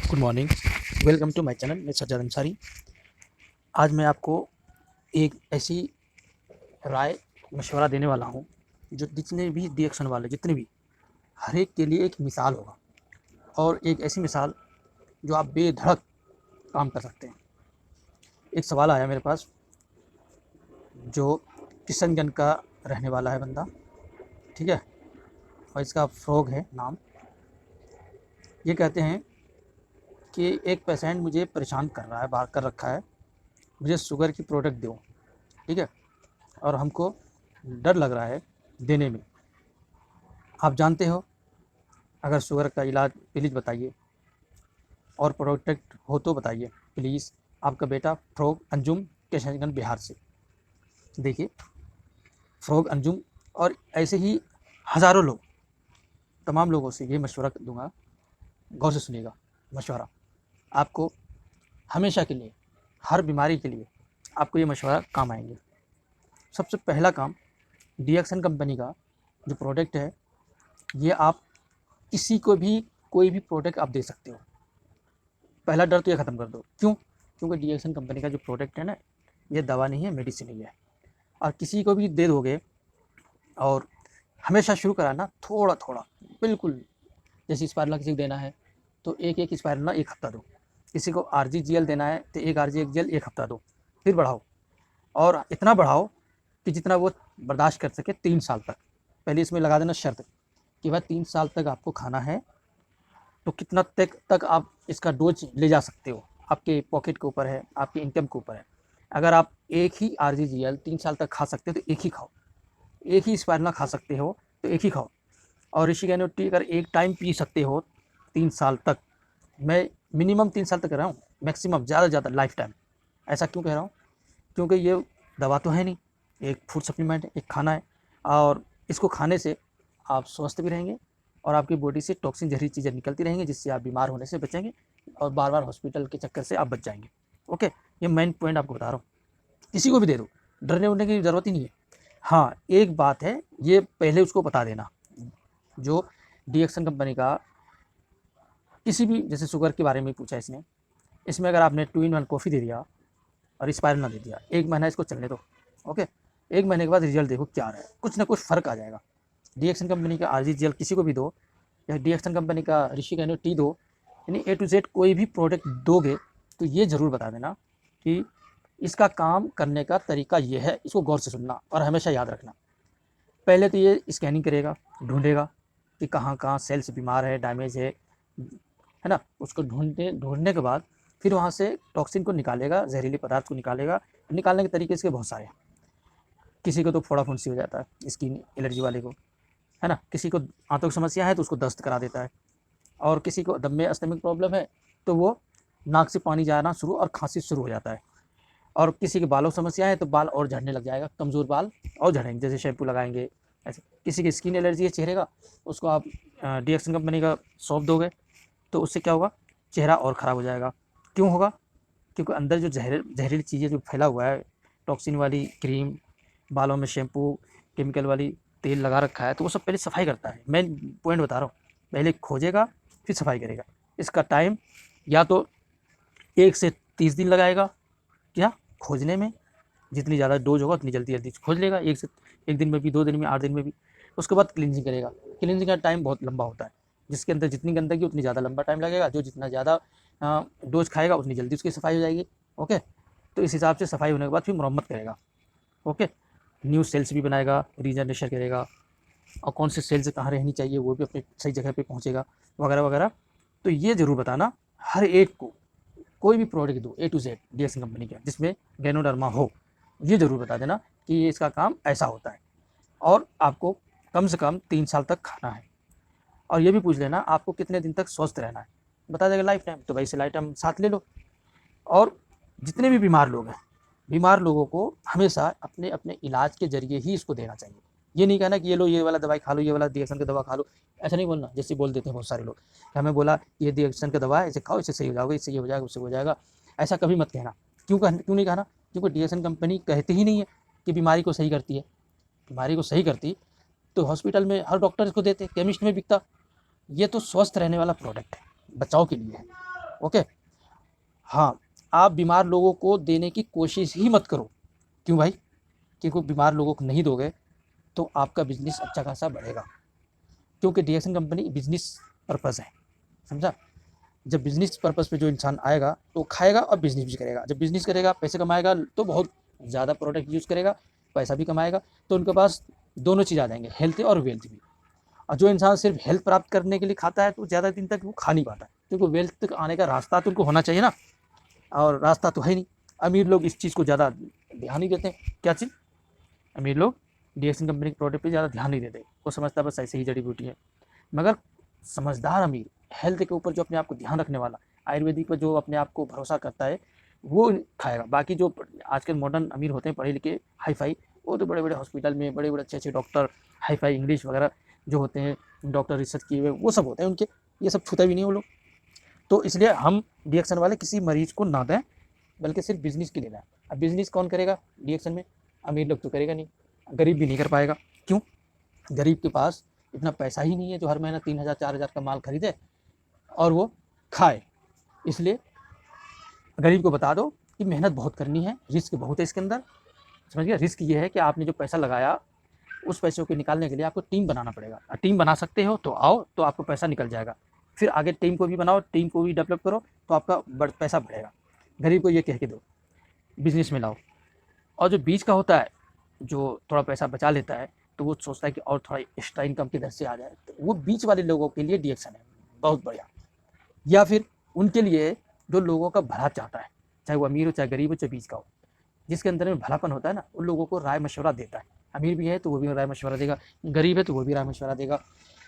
Good morning, welcome to my channel. मैं सज्जाद अंसारी। आज मैं आपको एक ऐसी राय मशवरा देने वाला हूँ जो जितने भी रिएक्शन वाले जितने भी हर एक के लिए एक मिसाल होगा, और एक ऐसी मिसाल जो आप बेधड़क काम कर सकते हैं। एक सवाल आया मेरे पास, जो किशनगंज का रहने वाला है बंदा, ठीक है, और इसका फ्रॉग है नाम। ये कहते हैं कि एक पेशेंट मुझे परेशान कर रहा है, बाहर कर रखा है, मुझे शुगर की प्रोडक्ट दो, ठीक है, और हमको डर लग रहा है देने में। आप जानते हो, अगर शुगर का इलाज प्लीज़ बताइए, और प्रोडक्ट हो तो बताइए प्लीज़। आपका बेटा फ्रॉग अंजुम, किशनगंज बिहार से। देखिए, फ्रॉग अंजुम और ऐसे ही हज़ारों लोग, तमाम लोगों से ये मशवरा दूंगा, गौर से सुनिएगा मशवरा। आपको हमेशा के लिए, हर बीमारी के लिए आपको ये मशवरा काम आएंगे। सबसे पहला काम, डीएक्सन कंपनी का जो प्रोडक्ट है, ये आप किसी को भी कोई भी प्रोडक्ट आप दे सकते हो। पहला डर तो ये ख़त्म कर दो। क्यों? क्योंकि डीएक्सन कंपनी का जो प्रोडक्ट है ना, ये दवा नहीं है, मेडिसिन ही है। और किसी को भी दे दोगे, और हमेशा शुरू कराना थोड़ा थोड़ा, बिल्कुल। जैसे स्पायरला किसी को देना है तो एक एक स्पायरला एक हफ्ता दो। किसी को आरजीजीएल देना है तो एक आरजीजीएल एक हफ्ता दो, फिर बढ़ाओ, और इतना बढ़ाओ कि जितना वो बर्दाश्त कर सके 3 साल तक। पहले इसमें लगा देना शर्त कि भाई 3 साल तक आपको खाना है, तो कितना तक आप इसका डोज ले जा सकते हो, आपके पॉकेट के ऊपर है, आपके इनकम के ऊपर है। अगर आप एक ही आरजीजीएल 3 साल तक खा सकते हो तो एक ही खाओ, एक ही स्पायरला खा सकते हो तो एक ही खाओ। और ऋषि टी अगर एक टाइम पी सकते हो 3 साल तक, मैं मिनिमम 3 साल तक कह रहा हूँ, मैक्सिमम ज़्यादा से ज़्यादा लाइफ टाइम। ऐसा क्यों कह रहा हूँ? क्योंकि ये दवा तो है नहीं, एक फूड सप्लीमेंट है, एक खाना है, और इसको खाने से आप स्वस्थ भी रहेंगे, और आपकी बॉडी से टॉक्सिन जहरीली चीज़ें निकलती रहेंगी, जिससे आप बीमार होने से बचेंगे, और बार बार हॉस्पिटल के चक्कर से आप बच जाएंगे। ओके, ये मेन पॉइंट आपको बता रहा हूँ। किसी को भी दे दो, डरने उड़ने की ज़रूरत ही नहीं है। हाँ, एक बात है, ये पहले उसको बता देना, जो डीएक्सन कंपनी का किसी भी, जैसे शुगर के बारे में पूछा इसने, इसमें अगर आपने 2 in 1 कॉफ़ी दे दिया और स्पायरल ना दे दिया, 1 महीना इसको चलने दो। ओके, 1 महीने के बाद रिजल्ट देखो क्या आ रहा है, कुछ ना कुछ फ़र्क आ जाएगा। डीएक्सन कंपनी का आरजीजीएल किसी को भी दो, या डीएक्सन कंपनी का ऋषि कैनो टी दो, यानी ए टू जेड कोई भी प्रोडक्ट दोगे तो ये ज़रूर बता देना कि इसका काम करने का तरीका ये है। इसको गौर से सुनना और हमेशा याद रखना। पहले तो ये स्कैनिंग करेगा, ढूंढेगा कि कहाँ कहाँ सेल्स बीमार है, डैमेज है ना। उसको ढूंढने के बाद फिर वहाँ से टॉक्सिन को निकालेगा, जहरीले पदार्थ को निकालेगा। निकालने के तरीके इसके बहुत सारे हैं। किसी को तो फोड़ा फुंसी हो जाता है, स्किन एलर्जी वाले को, है ना। किसी को आंतों की समस्या है तो उसको दस्त करा देता है, और किसी को दम में अस्थमा की प्रॉब्लम है तो वो नाक से पानी जाना शुरू और खांसी शुरू हो जाता है। और किसी के बालों की समस्या है तो बाल और झड़ने लग जाएगा, कमज़ोर बाल और झड़ेंगे, जैसे शैम्पू लगाएंगे ऐसे। किसी की स्किन एलर्जी है चेहरे का, उसको आप डीएक्सन कंपनी का सौंप दोगे तो उससे क्या होगा, चेहरा और ख़राब हो जाएगा। क्यों होगा? क्योंकि अंदर जो जहरीली चीज़ें जो फैला हुआ है, टॉक्सिन वाली क्रीम, बालों में शैम्पू, केमिकल वाली तेल लगा रखा है, तो वो सब पहले सफाई करता है। मैं पॉइंट बता रहा हूँ, पहले खोजेगा फिर सफाई करेगा। इसका टाइम या तो 1 से 30 दिन लगाएगा, क्या खोजने में, जितनी ज़्यादा डोज होगा उतनी जल्दी जल्दी खोज लेगा, एक दिन में भी, 2 दिन में, 8 दिन में भी। उसके बाद क्लिनजिंग करेगा। क्लिनजिंग का टाइम बहुत लंबा होता है, जिसके अंदर जितनी गंदगी उतनी ज़्यादा लंबा टाइम लगेगा। जो जितना ज़्यादा डोज खाएगा उतनी जल्दी उसकी सफाई हो जाएगी। ओके, तो इस हिसाब से सफाई होने के बाद फिर मरम्मत करेगा। ओके, न्यू सेल्स भी बनाएगा, रीजनरेशन करेगा, और कौन से सेल्स कहाँ रहनी चाहिए वो भी अपनी सही जगह पे पहुँचेगा, वगैरह वगैरह। तो ये ज़रूर बताना हर एक को, कोई भी प्रोडक्ट दो ए टू जेड डीएक्सन कंपनी का जिसमें गैनोडर्मा हो, ये ज़रूर बता देना कि ये इसका काम ऐसा होता है, और आपको कम से कम 3 साल तक खाना है। और ये भी पूछ लेना आपको कितने दिन तक स्वस्थ रहना है, बता देगा लाइफ टाइम, तो भाई से लाइफ टाइम साथ ले लो। और जितने भी बीमार लोग हैं, बीमार लोगों को हमेशा अपने अपने इलाज के ज़रिए ही इसको देना चाहिए। ये नहीं कहना कि ये लो, ये वाला दवाई खा लो, ये वाला डीएक्सन की दवा खा लो, ऐसा नहीं बोलना। जैसे बोल देते हैं बहुत सारे लोग कि हमें बोला ये डीएक्सन की दवा है, इसे खाओ, इससे सही हो जाओगे, इससे ये हो जाएगा, उससे हो जाएगा। ऐसा कभी मत कहना। क्यों नहीं कहना? क्योंकि डीएक्सन कंपनी कहती ही नहीं है कि बीमारी को सही करती है। बीमारी को सही करती तो हॉस्पिटल में हर डॉक्टर इसको देते, केमिस्ट में बिकता। ये तो स्वस्थ रहने वाला प्रोडक्ट है, बचाव के लिए है। ओके। हाँ, आप बीमार लोगों को देने की कोशिश ही मत करो। क्यों भाई? क्योंकि बीमार लोगों को नहीं दोगे तो आपका बिजनेस अच्छा खासा बढ़ेगा, क्योंकि डीएक्सन कंपनी बिजनेस पर्पज़ है, समझा? जब बिजनेस पर्पज़ पे जो इंसान आएगा तो खाएगा और बिजनेस भी करेगा। जब बिजनेस करेगा, पैसे कमाएगा, तो बहुत ज़्यादा प्रोडक्ट यूज़ करेगा, पैसा भी कमाएगा, तो उनके पास दोनों चीज़ आ जाएंगे, हेल्थ और वेल्थ भी। और जो इंसान सिर्फ हेल्थ प्राप्त करने के लिए खाता है तो ज़्यादा दिन तक वो खा नहीं पाता, क्योंकि वेल्थ तक आने का रास्ता तो उनको होना चाहिए ना, और रास्ता तो है नहीं। अमीर लोग इस चीज़ को ज़्यादा ध्यान नहीं देते। क्या चीज़? अमीर लोग डीएक्सन कंपनी के प्रोडक्ट पे ज़्यादा ध्यान नहीं देते, वो समझता है बस ऐसे ही जड़ी बूटी है। मगर समझदार अमीर, हेल्थ के ऊपर जो अपने आप को ध्यान रखने वाला, आयुर्वेदिक पर जो अपने आप को भरोसा करता है, वो खाएगा। बाकी जो आजकल मॉडर्न अमीर होते हैं, पढ़े लिखे, हाई फाई, वो तो बड़े बड़े हॉस्पिटल में बड़े बड़े अच्छे अच्छे डॉक्टर, हाई फाई इंग्लिश वगैरह जो होते हैं, डॉक्टर रिसर्च किए हुए, वो सब होते हैं उनके, ये सब छूता भी नहीं वो लोग। तो इसलिए हम डीएक्सन वाले किसी मरीज को ना दें, बल्कि सिर्फ बिजनेस के लिए दें। अब बिजनेस कौन करेगा डीएक्सन में? अमीर लोग तो करेगा नहीं, गरीब भी नहीं कर पाएगा। क्यों? गरीब के पास इतना पैसा ही नहीं है जो हर महीना 3,000 4,000 का माल खरीदे और वो खाए। इसलिए गरीब को बता दो कि मेहनत बहुत करनी है, रिस्क बहुत है इसके अंदर, समझ गया? रिस्क ये है कि आपने जो पैसा लगाया, उस पैसों को निकालने के लिए आपको टीम बनाना पड़ेगा। टीम बना सकते हो तो आओ, तो आपको पैसा निकल जाएगा। फिर आगे टीम को भी बनाओ, टीम को भी डेवलप करो, तो आपका पैसा बढ़ेगा। गरीब को ये कह के दो बिजनेस में लाओ। और जो बीच का होता है, जो थोड़ा पैसा बचा लेता है, तो वो सोचता है कि और थोड़ा एक्स्ट्रा इनकम किधर से आ जाए, तो वो बीच वाले लोगों के लिए डीएक्सन है बहुत बढ़िया। या फिर उनके लिए जो लोगों का भला चाहता है, चाहे वो अमीर हो, चाहे गरीब हो, चाहे बीच का हो, जिसके अंदर में भलापन होता है ना, उन लोगों को राय मशवरा देता है। अमीर भी है तो वो भी राय मशवरा देगा, गरीब है तो वो भी राय मशवरा देगा,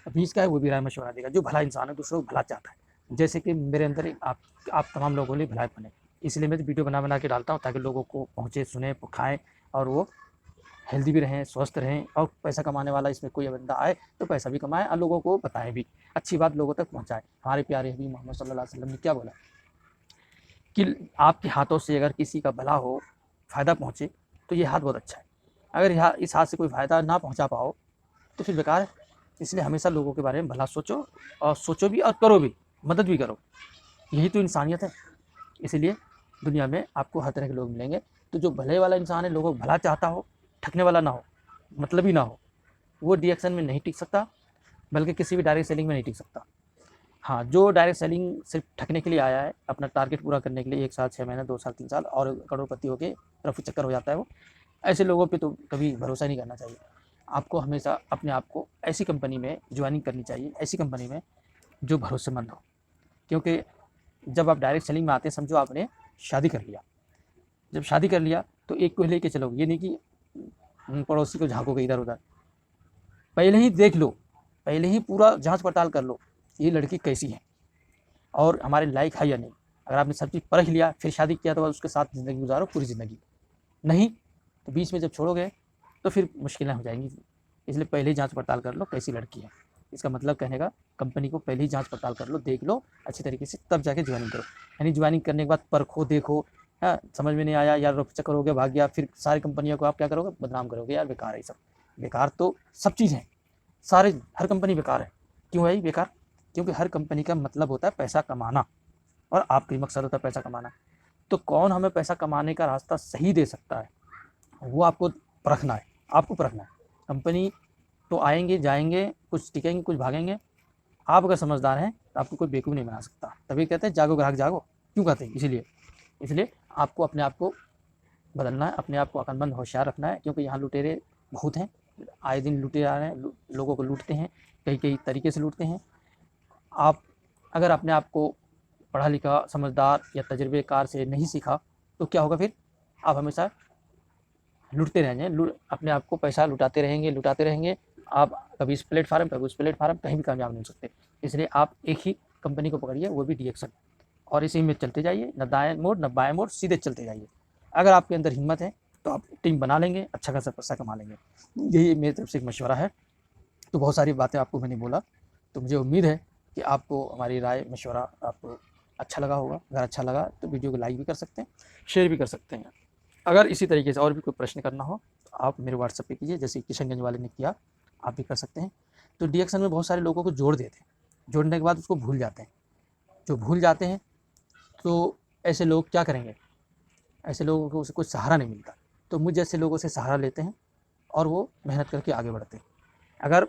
बीच का है वो भी राय मशवरा देगा। जो भला इंसान है, दूसरों को भला चाहता है, जैसे कि मेरे अंदर एक आप तमाम लोगों के लिए भलाईपन है। इसलिए मैं तो वीडियो बना के डालता हूँ, ताकि लोगों को पहुँचे, सुने, खाएँ, और वो हेल्दी भी रहें, स्वस्थ रहें, और पैसा कमाने वाला इसमें कोई बंदा आए तो पैसा भी कमाए और लोगों को बताएं भी, अच्छी बात लोगों तक पहुँचाएं। हमारे प्यारे हबीब मोहम्मद सल्लल्लाहु अलैहि वसल्लम ने क्या बोला कि आपके हाथों से अगर किसी का भला हो, फ़ायदा पहुँचे, तो ये हाथ बहुत अच्छा है। अगर यह इस हाथ से कोई फ़ायदा ना पहुँचा पाओ तो फिर बेकार है। इसलिए हमेशा लोगों के बारे में भला सोचो, और सोचो भी और करो भी, मदद भी करो। यही तो इंसानियत है। इसलिए दुनिया में आपको हर तरह के लोग मिलेंगे, तो जो भले वाला इंसान है, लोगों को भला चाहता हो, ठगने वाला ना हो, मतलबी ना हो, वो डीएक्सन में नहीं टिक सकता, बल्कि किसी भी डायरेक्ट सेलिंग में नहीं टिक सकता। हाँ, जो डायरेक्ट सेलिंग सिर्फ ठगने के लिए आया है, अपना टारगेट पूरा करने के लिए 1 साल 6 महीने 2 साल 3 साल और करोड़पति होके रफू चक्कर हो जाता है वो, ऐसे लोगों पे तो कभी भरोसा नहीं करना चाहिए। आपको हमेशा अपने आप को ऐसी कंपनी में ज्वाइनिंग करनी चाहिए, ऐसी कंपनी में जो भरोसेमंद हो। क्योंकि जब आप डायरेक्ट सेलिंग में आते हैं, समझो आपने शादी कर लिया। जब शादी कर लिया तो एक को लेके चलोगे, ये नहीं कि पड़ोसी को झाँकोगे इधर उधर। पहले ही देख लो, पहले ही पूरा जांच पड़ताल कर लो, ये लड़की कैसी है और हमारे लायक है या नहीं। अगर आपने सब चीज़ परख लिया, फिर शादी किया, तो उसके साथ ज़िंदगी गुजारो पूरी ज़िंदगी। नहीं तो बीच में जब छोड़ोगे तो फिर मुश्किलें हो जाएंगी। इसलिए पहले ही जांच पड़ताल कर लो कैसी लड़की है। इसका मतलब कहने का, कंपनी को पहले ही जांच पड़ताल कर लो, देख लो अच्छी तरीके से, तब जाके ज्वाइनिंग करो। यानी ज्वाइनिंग करने के बाद परखो, देखो, हाँ, समझ में नहीं आया यार, रफ चक्कर हो गया, भाग गया, फिर सारी कंपनियों को आप क्या करोगे? बदनाम करोगे, यार बेकार है सब। बेकार तो सब चीज़ है, सारे हर कंपनी बेकार है। क्यों है बेकार? क्योंकि हर कंपनी का मतलब होता है पैसा कमाना, और आपका मकसद होता है पैसा कमाना। तो कौन हमें पैसा कमाने का रास्ता सही दे सकता है, वो आपको परखना है। आपको परखना है। कंपनी तो आएंगे जाएंगे, कुछ टिकेंगे कुछ भागेंगे। आप अगर समझदार हैं तो आपको कोई बेवकूफ़ नहीं बना सकता। तभी कहते हैं जागो ग्राहक जागो। क्यों कहते हैं? इसलिए आपको अपने आप को बदलना है, अपने आप को अकलमंद होशियार रखना है, क्योंकि यहाँ लुटेरे बहुत हैं, आए दिन लुटे आ रहे हैं, लोगों को लूटते हैं, कई कई तरीके से लूटते हैं। आप अगर अपने आप को पढ़ा लिखा, समझदार या तजुर्बेकार से नहीं सीखा, तो क्या होगा फिर? आप हमेशा लूटते रहेंगे, अपने आप को पैसा लुटाते रहेंगे। आप कभी इस प्लेटफार्म, कभी उस प्लेटफार्म, कहीं भी कामयाब नहीं हो सकते। इसलिए आप एक ही कंपनी को पकड़िए, वो भी डीएक्सन, और इसी में चलते जाइए, न दाएं मोड़ न बाएं मोड़, सीधे चलते जाइए। अगर आपके अंदर हिम्मत है तो आप टीम बना लेंगे, अच्छा खासा पैसा कमा लेंगे। यही मेरी तरफ से एक मशवरा है। तो बहुत सारी बातें आपको मैंने बोला, तो मुझे उम्मीद है कि आपको हमारी राय मशवरा आपको अच्छा लगा होगा। अगर अच्छा लगा तो वीडियो को लाइक भी कर सकते हैं, शेयर भी कर सकते हैं। अगर इसी तरीके से और भी कोई प्रश्न करना हो तो आप मेरे व्हाट्सएप पे कीजिए, जैसे किशनगंज वाले ने किया, आप भी कर सकते हैं। तो डीएक्सन में बहुत सारे लोगों को जोड़ देते हैं, जोड़ने के बाद उसको भूल जाते हैं। जो भूल जाते हैं तो ऐसे लोग क्या करेंगे? ऐसे लोगों को कुछ सहारा नहीं मिलता। तो मुझ जैसे लोगों से सहारा लेते हैं और वो मेहनत करके आगे बढ़ते हैं। अगर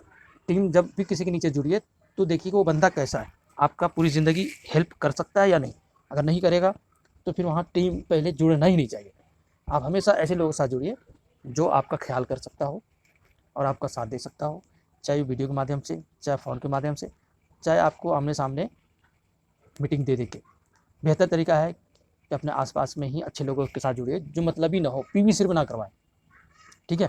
टीम जब भी किसी के नीचे जुड़ी है तो देखिए कि वो बंदा कैसा है, आपका पूरी ज़िंदगी हेल्प कर सकता है या नहीं। अगर नहीं करेगा तो फिर वहाँ टीम पहले जुड़ना ही नहीं चाहिए। आप हमेशा ऐसे लोगों के साथ जुड़िए जो आपका ख्याल कर सकता हो और आपका साथ दे सकता हो, चाहे वीडियो के माध्यम से, चाहे फ़ोन के माध्यम से, चाहे आपको आमने सामने मीटिंग दे के। बेहतर तरीका है कि अपने आसपास में ही अच्छे लोगों के साथ जुड़िए जो मतलबी ना हो, पीवी सिर्फ ना करवाएं, ठीक है।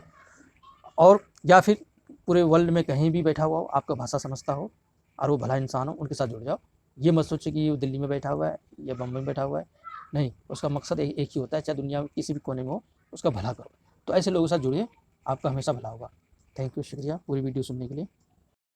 और या फिर पूरे वर्ल्ड में कहीं भी बैठा हुआ हो, आपका भाषा समझता हो और वो भला इंसान हो, उनके साथ जुड़ जाओ। ये मत सोचिए कि वो दिल्ली में बैठा हुआ है या बम्बई में बैठा हुआ है, नहीं, उसका मकसद एक ही होता है, चाहे दुनिया में किसी भी कोने में हो, उसका भला करो। तो ऐसे लोगों के साथ जुड़िए, आपका हमेशा भला होगा। थैंक यू, शुक्रिया पूरी वीडियो सुनने के लिए।